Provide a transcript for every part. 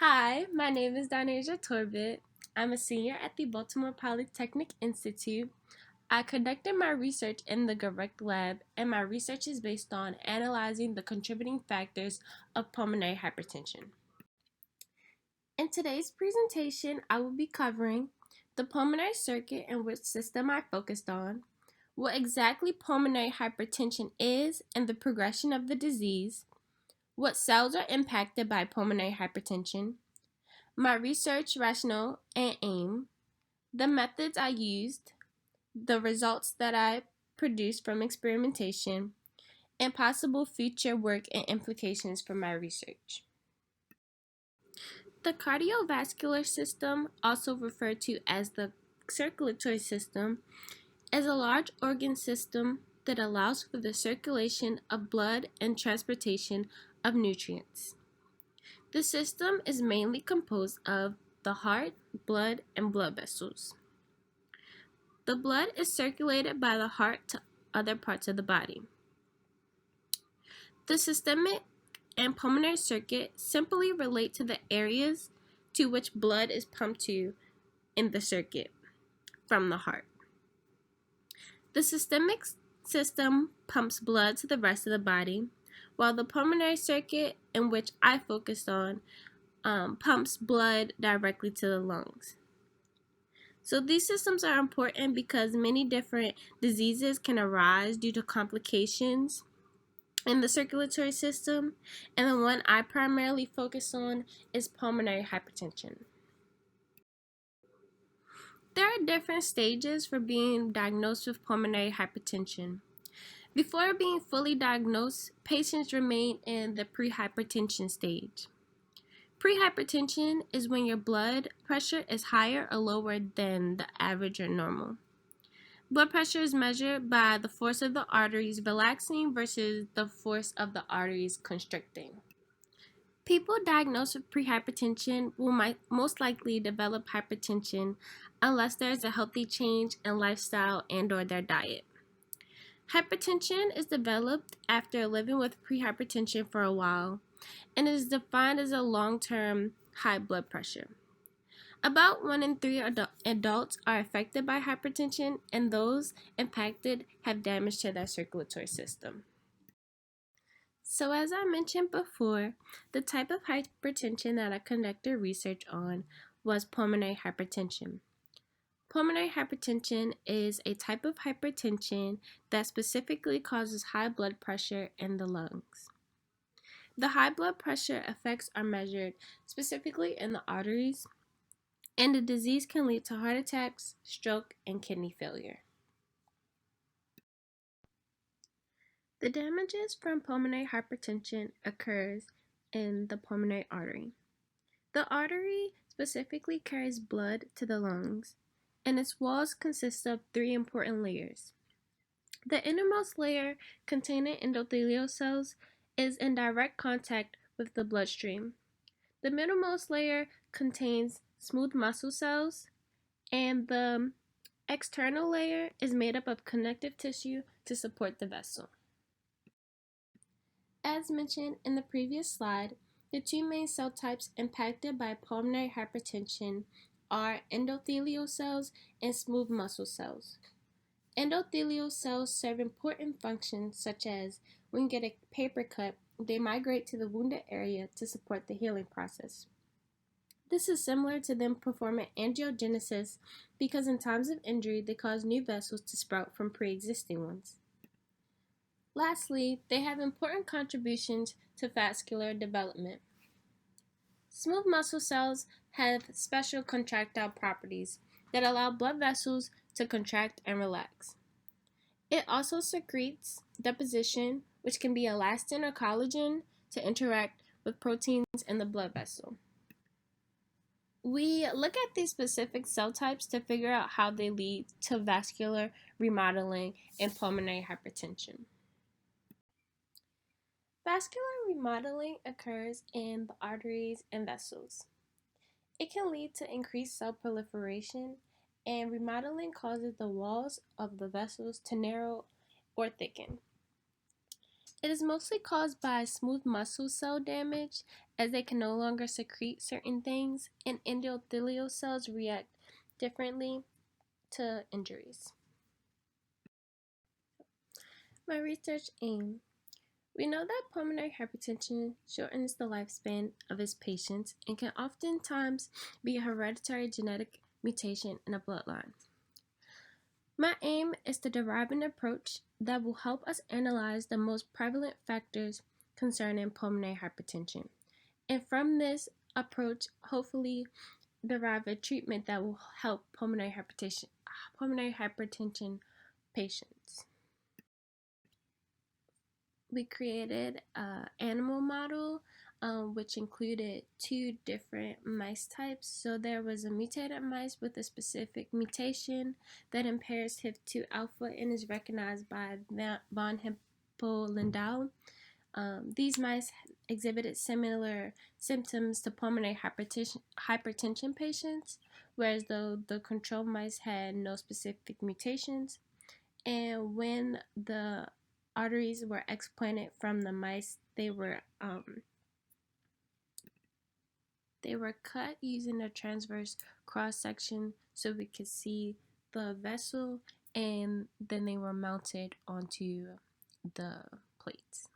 Hi, my name is Donaysia Torbit. I'm a senior at the Baltimore Polytechnic Institute. I conducted my research in the Direct Lab, and my research is based on analyzing the contributing factors of pulmonary hypertension. In today's presentation, I will be covering the pulmonary circuit and which system I focused on, what exactly pulmonary hypertension is and the progression of the disease, what cells are impacted by pulmonary hypertension, my research rationale and aim, the methods I used, the results that I produced from experimentation, and possible future work and implications for my research. The cardiovascular system, also referred to as the circulatory system, is a large organ system that allows for the circulation of blood and transportation of nutrients. The system is mainly composed of the heart, blood, and blood vessels. The blood is circulated by the heart to other parts of the body. The systemic and pulmonary circuit simply relate to the areas to which blood is pumped to in the circuit from the heart. The systemic system pumps blood to the rest of the body, while the pulmonary circuit, in which I focused on, pumps blood directly to the lungs. So these systems are important because many different diseases can arise due to complications in the circulatory system, and the one I primarily focus on is pulmonary hypertension. There are different stages for being diagnosed with pulmonary hypertension. Before being fully diagnosed, patients remain in the prehypertension stage. Prehypertension is when your blood pressure is higher or lower than the average or normal. Blood pressure is measured by the force of the arteries relaxing versus the force of the arteries constricting. People diagnosed with prehypertension will most likely develop hypertension unless there is a healthy change in lifestyle and/or their diet. Hypertension is developed after living with prehypertension for a while and is defined as a long-term high blood pressure. About 1 in 3 adults are affected by hypertension, and those impacted have damage to their circulatory system. So as I mentioned before, the type of hypertension that I conducted research on was pulmonary hypertension. Pulmonary hypertension is a type of hypertension that specifically causes high blood pressure in the lungs. The high blood pressure effects are measured specifically in the arteries, and the disease can lead to heart attacks, stroke, and kidney failure. The damages from pulmonary hypertension occurs in the pulmonary artery. The artery specifically carries blood to the lungs, and its walls consist of 3 important layers. The innermost layer, containing endothelial cells, is in direct contact with the bloodstream. The middlemost layer contains smooth muscle cells, and the external layer is made up of connective tissue to support the vessel. As mentioned in the previous slide, the 2 main cell types impacted by pulmonary hypertension are endothelial cells and smooth muscle cells. Endothelial cells serve important functions such as when you get a paper cut, they migrate to the wounded area to support the healing process. This is similar to them performing angiogenesis because in times of injury they cause new vessels to sprout from pre-existing ones. Lastly, they have important contributions to vascular development. Smooth muscle cells have special contractile properties that allow blood vessels to contract and relax. It also secretes deposition, which can be elastin or collagen, to interact with proteins in the blood vessel. We look at these specific cell types to figure out how they lead to vascular remodeling in pulmonary hypertension. Vascular remodeling occurs in the arteries and vessels. It can lead to increased cell proliferation, and remodeling causes the walls of the vessels to narrow or thicken. It is mostly caused by smooth muscle cell damage, as they can no longer secrete certain things, and endothelial cells react differently to injuries. My research aim. We know that pulmonary hypertension shortens the lifespan of its patients and can oftentimes be a hereditary genetic mutation in a bloodline. My aim is to derive an approach that will help us analyze the most prevalent factors concerning pulmonary hypertension, and from this approach, hopefully derive a treatment that will help pulmonary hypertension patients. We created an animal model which included two different mice types. So there was a mutated mice with a specific mutation that impairs HIF2 alpha and is recognized by von Hippel-Lindau. These mice exhibited similar symptoms to pulmonary hypertension patients, whereas the control mice had no specific mutations. And when the arteries were explanted from the mice, they were cut using a transverse cross section so we could see the vessel, and then they were mounted onto the plates.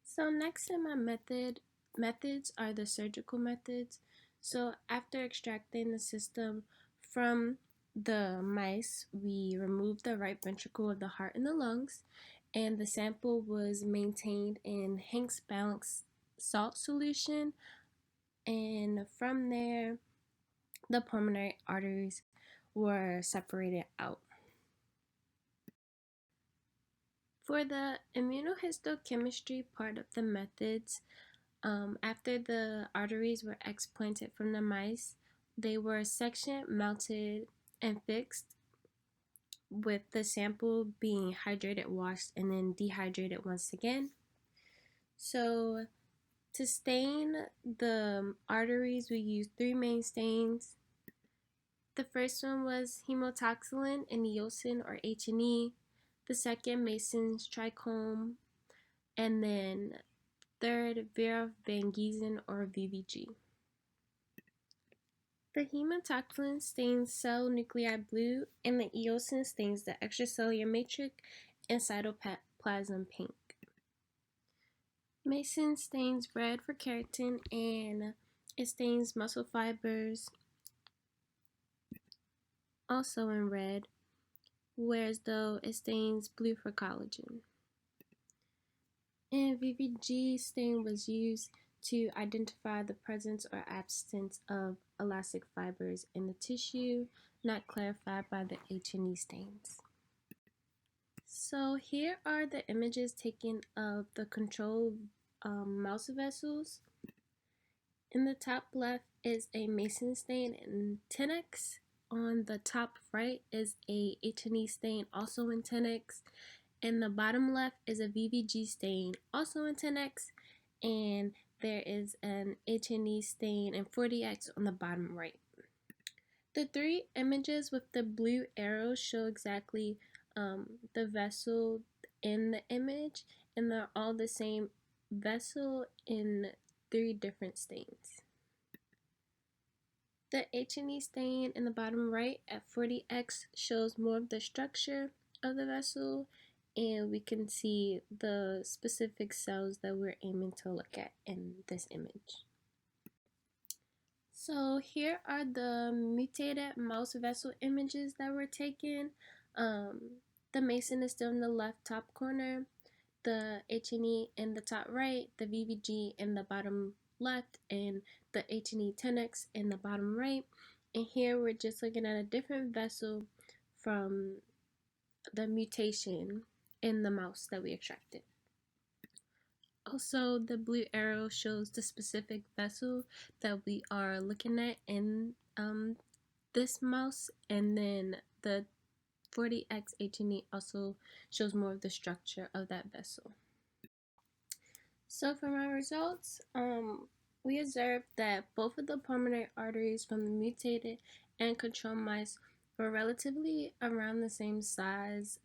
So next in my methods are the surgical methods. So after extracting the system from the mice, we removed the right ventricle of the heart and the lungs, and the sample was maintained in Hank's balanced salt solution, and from there the pulmonary arteries were separated out. For the immunohistochemistry part of the methods, after the arteries were explanted from the mice, they were sectioned, mounted, and fixed, with the sample being hydrated, washed, and then dehydrated once again. So to stain the arteries, we used three main stains. The first one was hemotoxylin and eosin, or H&E. The second, Mason's trichome, and then third, Vera Van Giesen, or VVG. The hemotoxylin stains cell nuclei blue, and the eosin stains the extracellular matrix and cytoplasm pink. Mason stains red for keratin, and it stains muscle fibers also in red, whereas though it stains blue for collagen. And VVG stain was used to identify the presence or absence of elastic fibers in the tissue, not clarified by the H&E stains. So here are the images taken of the control mouse vessels. In the top left is a Mason stain in 10x. On the top right is a H&E stain, also in 10x. In the bottom left is a VVG stain, also in 10x. And there is an H&E stain in 40x on the bottom right. The three images with the blue arrows show exactly the vessel in the image, and they're all the same vessel in three different stains. The H&E stain in the bottom right at 40x shows more of the structure of the vessel, and we can see the specific cells that we're aiming to look at in this image. So here are the mutated mouse vessel images that were taken. The Mason is still in the left top corner, the H&E in the top right, the VVG in the bottom left, and the H&E 10x in the bottom right. And here we're just looking at a different vessel from the mutation in the mouse that we extracted. Also, the blue arrow shows the specific vessel that we are looking at in this mouse, and then the 40x H&E also shows more of the structure of that vessel. So for my results, we observed that both of the pulmonary arteries from the mutated and control mice were relatively around the same size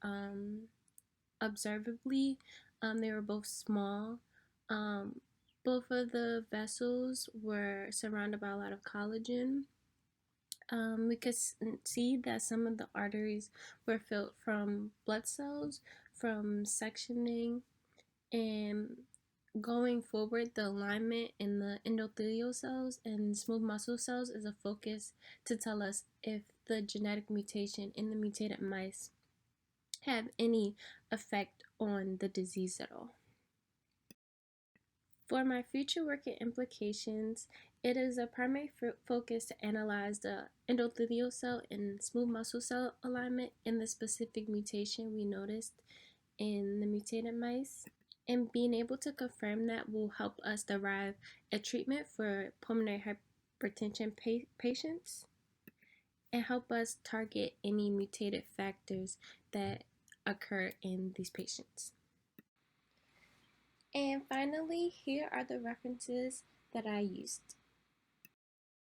observably. They were both small. Um, Both of the vessels were surrounded by a lot of collagen. We could see that some of the arteries were filled from blood cells, from sectioning, and going forward, the alignment in the endothelial cells and smooth muscle cells is a focus to tell us if the genetic mutation in the mutated mice have any effect on the disease at all. For my future work and implications, it is a primary focus to analyze the endothelial cell and smooth muscle cell alignment in the specific mutation we noticed in the mutated mice. And being able to confirm that will help us derive a treatment for pulmonary hypertension patients and help us target any mutated factors that occur in these patients. And finally, here are the references that I used.